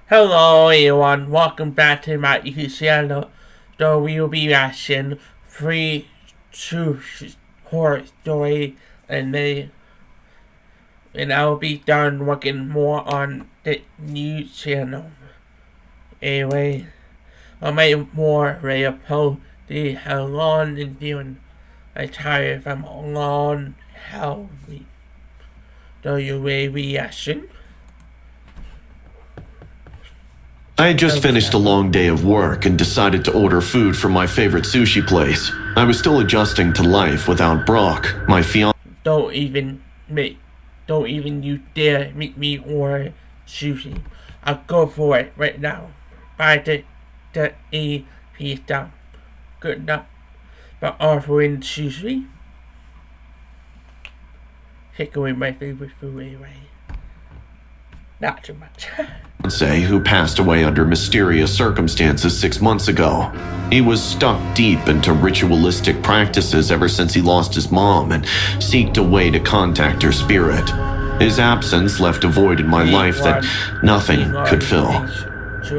Hello everyone, welcome back to my YouTube channel. So we will be reacting three true horror story and I will be done working more on the new channel. Anyway, I'll make more radio posts to how long and doing I tired from long healthy. Do you ready reaction? I had just finished a long day of work and decided to order food from my favorite sushi place. I was still adjusting to life without Brock, my fiance. Don't even you dare make me order sushi. I'll go for it right now. Buy the A pizza. Good enough. But offering sushi. Take away my favorite food anyway. Not too much. Who passed away under mysterious circumstances 6 months ago. He was stuck deep into ritualistic practices ever since he lost his mom and seeked a way to contact her spirit. His absence left a void in my life that nothing could fill.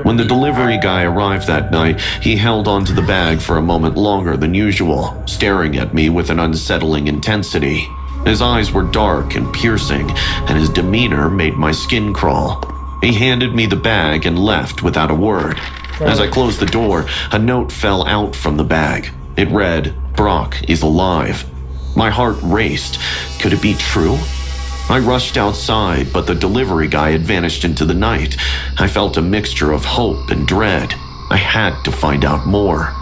When the delivery guy arrived that night, he held onto the bag for a moment longer than usual, staring at me with an unsettling intensity. His eyes were dark and piercing, and his demeanor made my skin crawl. He handed me the bag and left without a word. As I closed the door, a note fell out from the bag. It read, "Brock is alive." My heart raced. Could it be true? I rushed outside, but the delivery guy had vanished into the night. I felt a mixture of hope and dread. I had to find out more.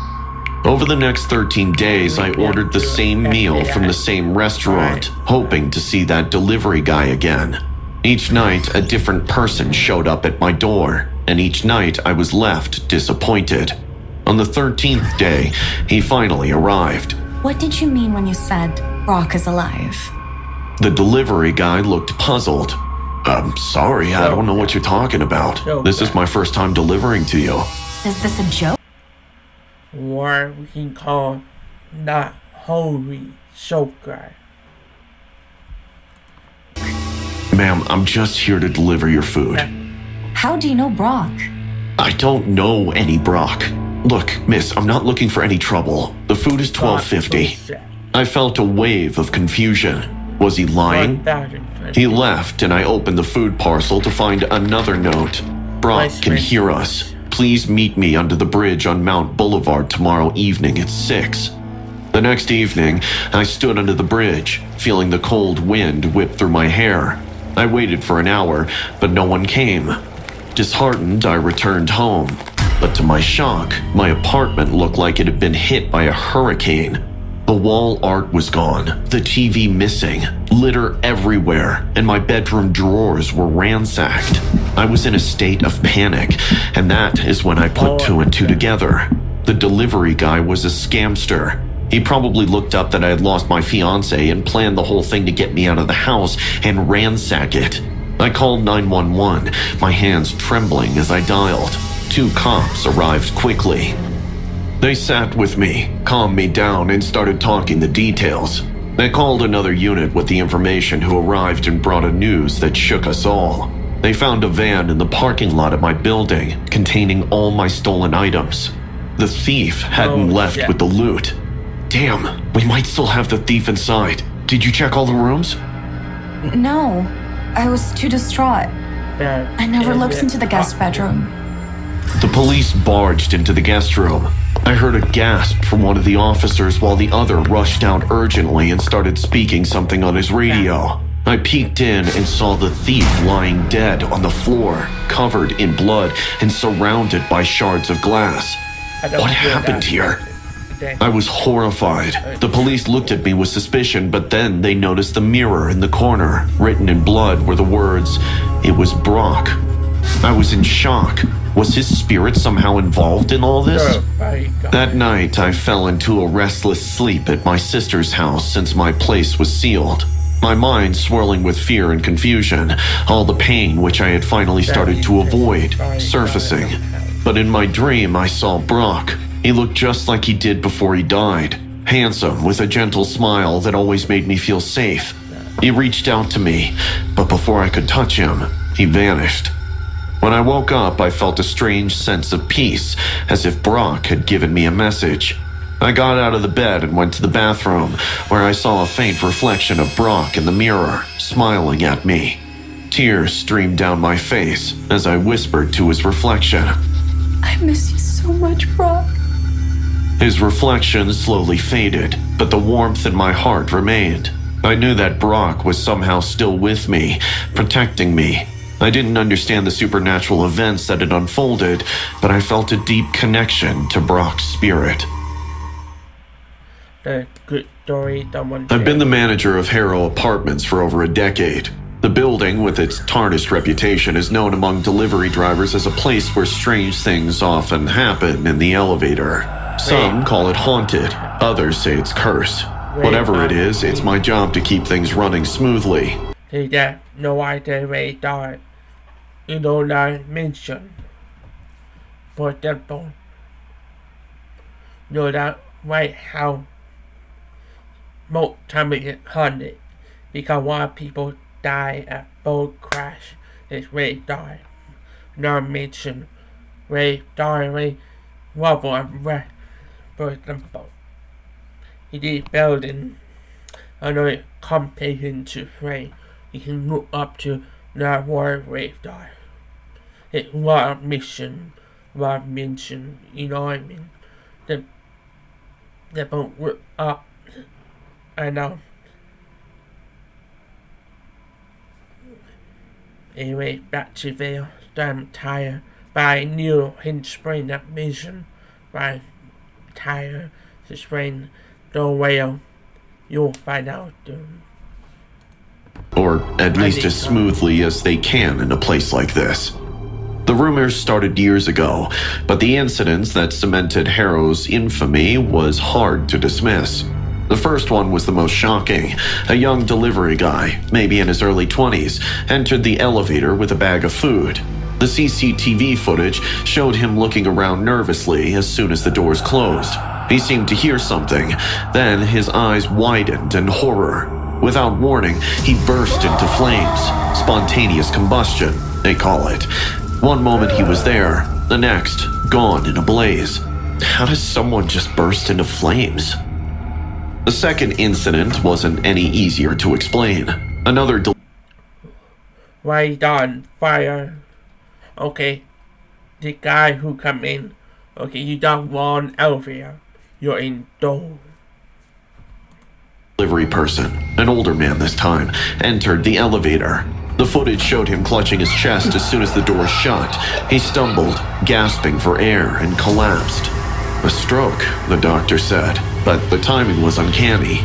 Over the next 13 days, I ordered the same meal from the same restaurant, hoping to see that delivery guy again. Each night, a different person showed up at my door, and each night I was left disappointed. On the 13th day, he finally arrived. What did you mean when you said Brock is alive? The delivery guy looked puzzled. "I'm sorry, I don't know what you're talking about. This is my first time delivering to you." Is this a joke? Or we can call not holy soaker. "Ma'am, I'm just here to deliver your food." How do you know Brock? "I don't know any Brock. Look, miss, I'm not looking for any trouble. The food is $12.50. I felt a wave of confusion. Was he lying? He left, and I opened the food parcel to find another note. "Brock can hear us. Please meet me under the bridge on Mount Boulevard tomorrow evening at 6. The next evening, I stood under the bridge, feeling the cold wind whip through my hair. I waited for an hour, but no one came. Disheartened, I returned home. But to my shock, my apartment looked like it had been hit by a hurricane. The wall art was gone, the TV missing, litter everywhere, and my bedroom drawers were ransacked. I was in a state of panic, and that is when I put two and two together. The delivery guy was a scamster. He probably looked up that I had lost my fiance and planned the whole thing to get me out of the house and ransack it. I called 911, my hands trembling as I dialed. 2 cops arrived quickly. They sat with me, calmed me down, and started talking the details. They called another unit with the information who arrived and brought a news that shook us all. They found a van in the parking lot at my building containing all my stolen items. The thief hadn't left with the loot. Damn, we might still have the thief inside. Did you check all the rooms? No, I was too distraught. I never looked into the guest bedroom. The police barged into the guest room. I heard a gasp from one of the officers while the other rushed out urgently and started speaking something on his radio. I peeked in and saw the thief lying dead on the floor, covered in blood and surrounded by shards of glass. What happened here? I was horrified. The police looked at me with suspicion, but then they noticed the mirror in the corner. Written in blood were the words, "It was Brock." I was in shock. Was his spirit somehow involved in all this? That night, I fell into a restless sleep at my sister's house since my place was sealed. My mind swirling with fear and confusion, all the pain which I had finally started to avoid, surfacing. But in my dream, I saw Brock. He looked just like he did before he died. Handsome, with a gentle smile that always made me feel safe. He reached out to me, but before I could touch him, he vanished. When I woke up, I felt a strange sense of peace, as if Brock had given me a message. I got out of the bed and went to the bathroom, where I saw a faint reflection of Brock in the mirror, smiling at me. Tears streamed down my face as I whispered to his reflection, I miss you so much, Brock. His reflection slowly faded, but the warmth in my heart remained. I knew that Brock was somehow still with me, protecting me. I didn't understand the supernatural events that had unfolded, but I felt a deep connection to Brock's spirit. The good story someone I've been the manager of Harrow Apartments for over a decade. The building, with its tarnished reputation, is known among delivery drivers as a place where strange things often happen in the elevator. Some call it haunted, others say it's cursed. Whatever it is, it's my job to keep things running smoothly. Thì ra no idea where it died. You know, like mention. For example, you know that White House most time it get haunted because a lot of people die at boat crash. It's where it died. Not mention where it died, where rubble and wreck. For example, in this building, I know it complicated to frame. You can look up to that word wave dive. It's a lot of mission, a lot of mention, you know what I mean? They both look up, I know. Anyway, back to Vale. I'm tired, but I knew he'd sprain that mission. But I'm tired to sprain the whale. You'll find out soon. Or at least as smoothly as they can in a place like this. The rumors started years ago, but the incidents that cemented Harrow's infamy was hard to dismiss. The first one was the most shocking. A young delivery guy, maybe in his early 20s, entered the elevator with a bag of food. The CCTV footage showed him looking around nervously as soon as the doors closed. He seemed to hear something, then his eyes widened in horror. Without warning, he burst into flames. Spontaneous combustion, they call it. One moment he was there, the next, gone in a blaze. How does someone just burst into flames? The second incident wasn't any easier to explain. Another Right on fire. Okay, the guy who come in. Okay, you don't want elevator. You're in door. Delivery person, an older man this time, entered the elevator. The footage showed him clutching his chest as soon as the door shut. He stumbled, gasping for air, and collapsed. A stroke, the doctor said, but the timing was uncanny.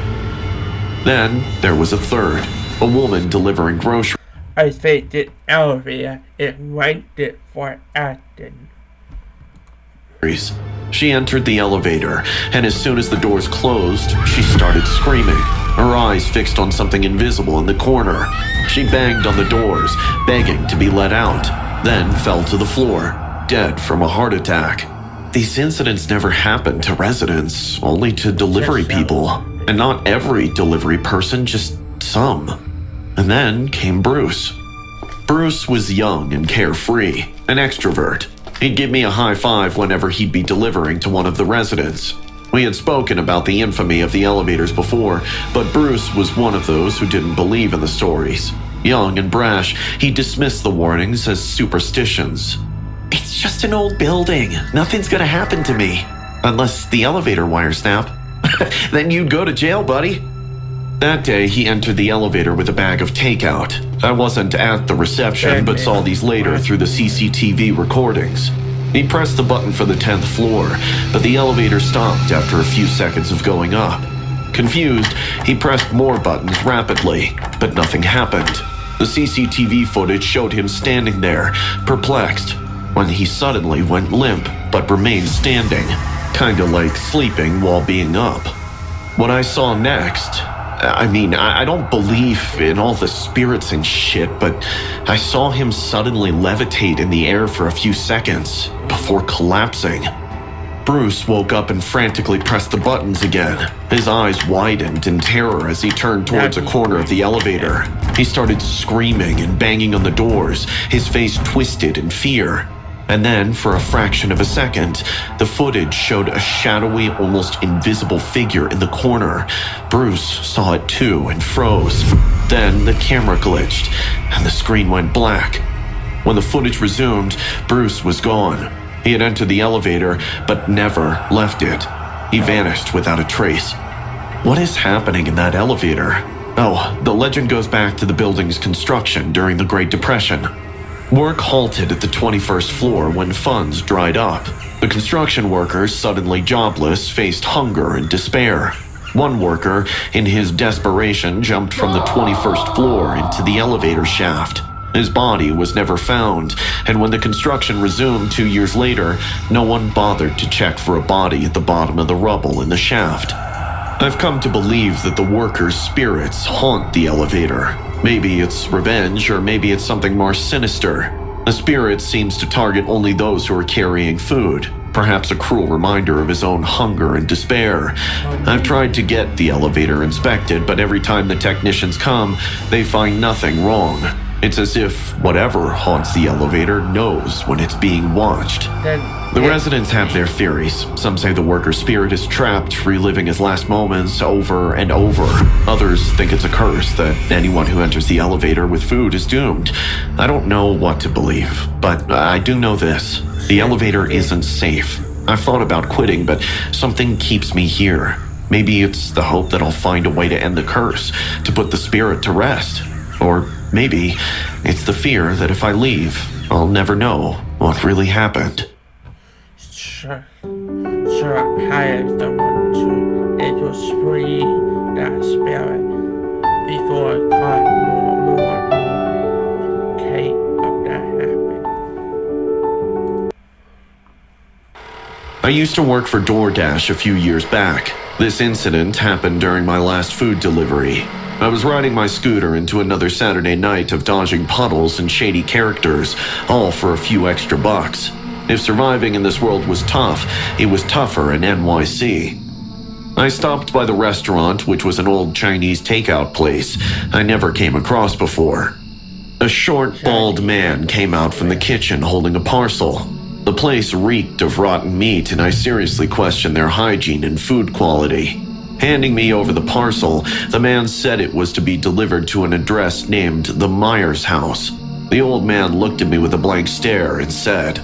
Then there was a third, a woman delivering groceries. I think the elevator is rented for acting. She entered the elevator, and as soon as the doors closed, she started screaming, her eyes fixed on something invisible in the corner. She banged on the doors, begging to be let out, then fell to the floor, dead from a heart attack. These incidents never happened to residents, only to delivery people. And not every delivery person, just some. And then came Bruce. Bruce was young and carefree, an extrovert. He'd give me a high five whenever he'd be delivering to one of the residents. We had spoken about the infamy of the elevators before, but Bruce was one of those who didn't believe in the stories. Young and brash, he dismissed the warnings as superstitions. It's just an old building. Nothing's gonna happen to me. Unless the elevator wires snap. Then you'd go to jail, buddy. That day, he entered the elevator with a bag of takeout. I wasn't at the reception, but saw these later through the CCTV recordings. He pressed the button for the 10th floor, but the elevator stopped after a few seconds of going up. Confused, he pressed more buttons rapidly, but nothing happened. The CCTV footage showed him standing there, perplexed, when he suddenly went limp, but remained standing, kinda like sleeping while being up. What I saw next, I don't believe in all the spirits and shit, but I saw him suddenly levitate in the air for a few seconds before collapsing. Bruce woke up and frantically pressed the buttons again. His eyes widened in terror as he turned towards a corner of the elevator. He started screaming and banging on the doors, his face twisted in fear. And then, for a fraction of a second, the footage showed a shadowy, almost invisible figure in the corner. Bruce saw it too and froze. Then the camera glitched, and the screen went black. When the footage resumed, Bruce was gone. He had entered the elevator, but never left it. He vanished without a trace. What is happening in that elevator? Oh, the legend goes back to the building's construction during the Great Depression. Work halted at the 21st floor when funds dried up. The construction workers, suddenly jobless, faced hunger and despair. One worker, in his desperation, jumped from the 21st floor into the elevator shaft. His body was never found, and when the construction resumed 2 years later, no one bothered to check for a body at the bottom of the rubble in the shaft. I've come to believe that the workers' spirits haunt the elevator. Maybe it's revenge, or maybe it's something more sinister. The spirit seems to target only those who are carrying food, perhaps a cruel reminder of his own hunger and despair. I've tried to get the elevator inspected, but every time the technicians come, they find nothing wrong. It's as if whatever haunts the elevator knows when it's being watched. The residents have their theories. Some say the worker's spirit is trapped, reliving his last moments over and over. Others think it's a curse that anyone who enters the elevator with food is doomed. I don't know what to believe, but I do know this. The elevator isn't safe. I've thought about quitting, but something keeps me here. Maybe it's the hope that I'll find a way to end the curse, to put the spirit to rest. Or maybe it's the fear that if I leave, I'll never know what really happened. Sure, hire someone to free that spirit before it caught more chaos of that happened. I used to work for DoorDash a few years back. This incident happened during my last food delivery. I was riding my scooter into another Saturday night of dodging puddles and shady characters, all for a few extra bucks. If surviving in this world was tough, it was tougher in NYC. I stopped by the restaurant, which was an old Chinese takeout place I never came across before. A short, bald man came out from the kitchen holding a parcel. The place reeked of rotten meat, and I seriously questioned their hygiene and food quality. Handing me over the parcel, the man said it was to be delivered to an address named the Myers House. The old man looked at me with a blank stare and said,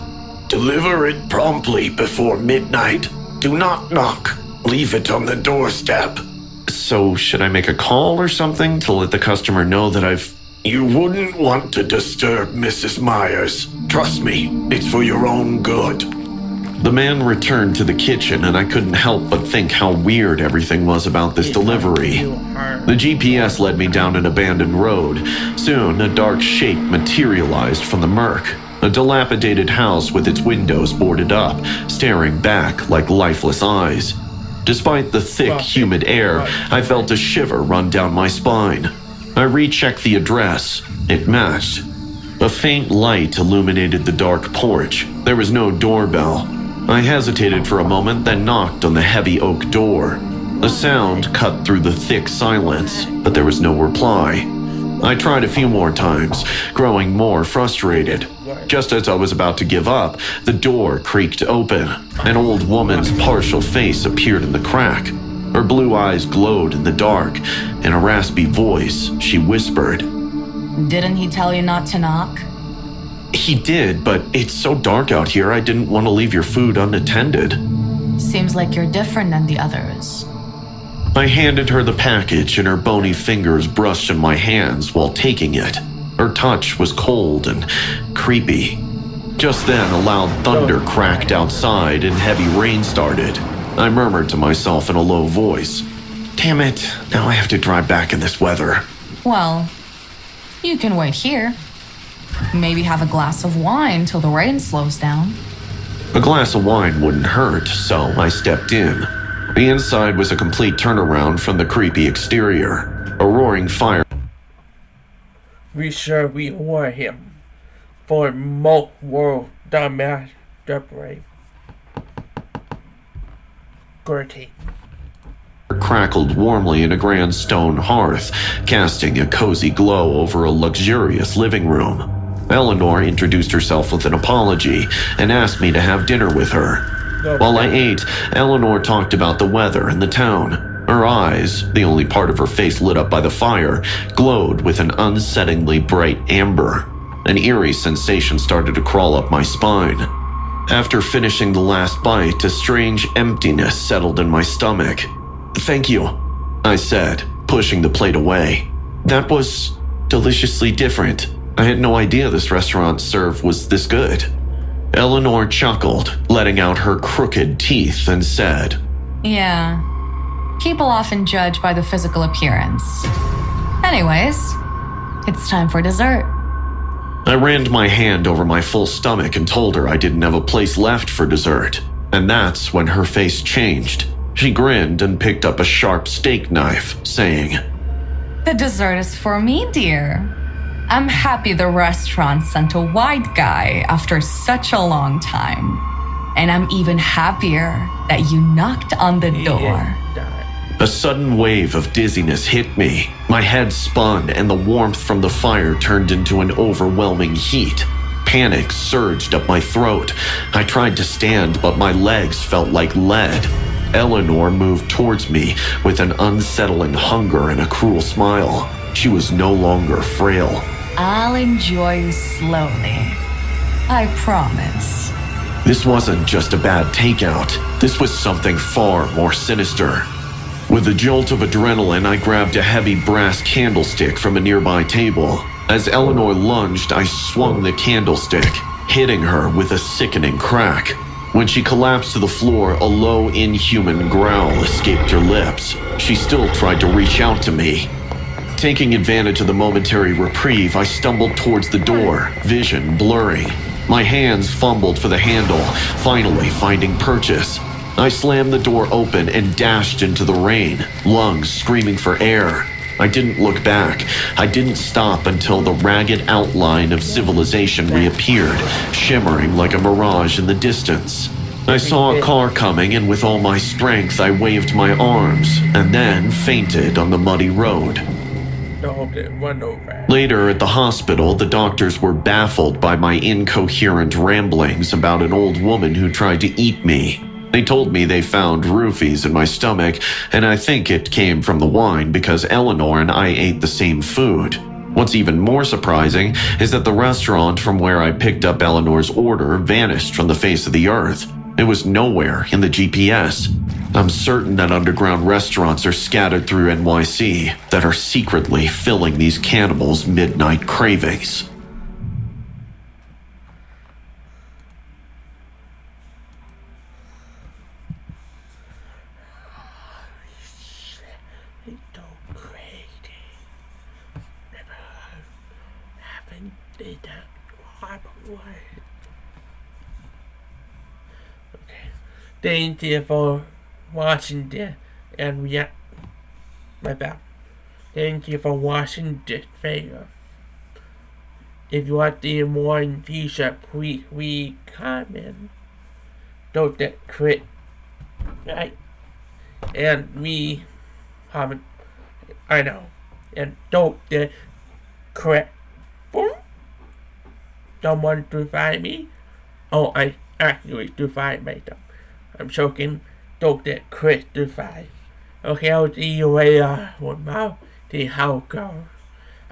"Deliver it promptly before midnight. Do not knock. Leave it on the doorstep." So, should I make a call or something to let the customer know that You wouldn't want to disturb Mrs. Myers. Trust me, it's for your own good. The man returned to the kitchen, and I couldn't help but think how weird everything was about this delivery. The GPS led me down an abandoned road. Soon, a dark shape materialized from the murk. A dilapidated house with its windows boarded up, staring back like lifeless eyes. Despite the thick, humid air, I felt a shiver run down my spine. I rechecked the address. It matched. A faint light illuminated the dark porch. There was no doorbell. I hesitated for a moment, then knocked on the heavy oak door. The sound cut through the thick silence, but there was no reply. I tried a few more times, growing more frustrated. Just as I was about to give up, the door creaked open. An old woman's partial face appeared in the crack. Her blue eyes glowed in the dark. In a raspy voice, she whispered, "Didn't he tell you not to knock?" "He did, but it's so dark out here, I didn't want to leave your food unattended." "Seems like you're different than the others." I handed her the package, and her bony fingers brushed on my hands while taking it. Her touch was cold and creepy. Just then, a loud thunder cracked outside and heavy rain started. I murmured to myself in a low voice, "Damn it, now I have to drive back in this weather." Well, you can wait here. Maybe have a glass of wine till the rain slows down. A glass of wine wouldn't hurt, so I stepped in. The inside was a complete turnaround from the creepy exterior. A roaring fire. We sure reward him for most world dumbass debris. Gertie. Crackled warmly in a grand stone hearth, casting a cozy glow over a luxurious living room. Eleanor introduced herself with an apology and asked me to have dinner with her. While I ate, Eleanor talked about the weather and the town. Her eyes, the only part of her face lit up by the fire, glowed with an unsettlingly bright amber. An eerie sensation started to crawl up my spine. After finishing the last bite, a strange emptiness settled in my stomach. "Thank you," I said, pushing the plate away. That was deliciously different. I had no idea this restaurant serve was this good. Eleanor chuckled, letting out her crooked teeth, and said, Yeah, people often judge by the physical appearance. Anyways, it's time for dessert. I ran my hand over my full stomach and told her I didn't have a place left for dessert. And that's when her face changed. She grinned and picked up a sharp steak knife, saying, The dessert is for me, dear. I'm happy the restaurant sent a white guy after such a long time. And I'm even happier that you knocked on the door. A sudden wave of dizziness hit me. My head spun and the warmth from the fire turned into an overwhelming heat. Panic surged up my throat. I tried to stand, but my legs felt like lead. Eleanor moved towards me with an unsettling hunger and a cruel smile. She was no longer frail. I'll enjoy you slowly. I promise. This wasn't just a bad takeout. This was something far more sinister. With a jolt of adrenaline, I grabbed a heavy brass candlestick from a nearby table. As Eleanor lunged, I swung the candlestick, hitting her with a sickening crack. When she collapsed to the floor, a low, inhuman growl escaped her lips. She still tried to reach out to me. Taking advantage of the momentary reprieve, I stumbled towards the door, vision blurry. My hands fumbled for the handle, finally finding purchase. I slammed the door open and dashed into the rain, lungs screaming for air. I didn't look back. I didn't stop until the ragged outline of civilization reappeared, shimmering like a mirage in the distance. I saw a car coming, and with all my strength, I waved my arms, and then fainted on the muddy road. Later at the hospital, the doctors were baffled by my incoherent ramblings about an old woman who tried to eat me. They told me they found roofies in my stomach, and I think it came from the wine because Eleanor and I ate the same food. What's even more surprising is that the restaurant from where I picked up Eleanor's order vanished from the face of the earth. It was nowhere in the GPS. I'm certain that underground restaurants are scattered through NYC that are secretly filling these cannibals' midnight cravings. Thank you for watching this and my bad. Thank you for watching this video. If you want to see more in future, please comment. Don't get quit. Right? And me comment. I know. And don't get quit. Boom. Someone to find me. Oh, I actually to find myself. I'm joking. Don't get quit to find. Okay, I'll see you later. Well, see how it goes.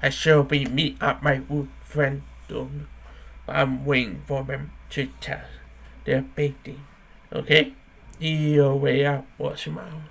I shall be meet up my good friend soon. I'm waiting for them to tell their big thing. Okay? See you later. Watch them out.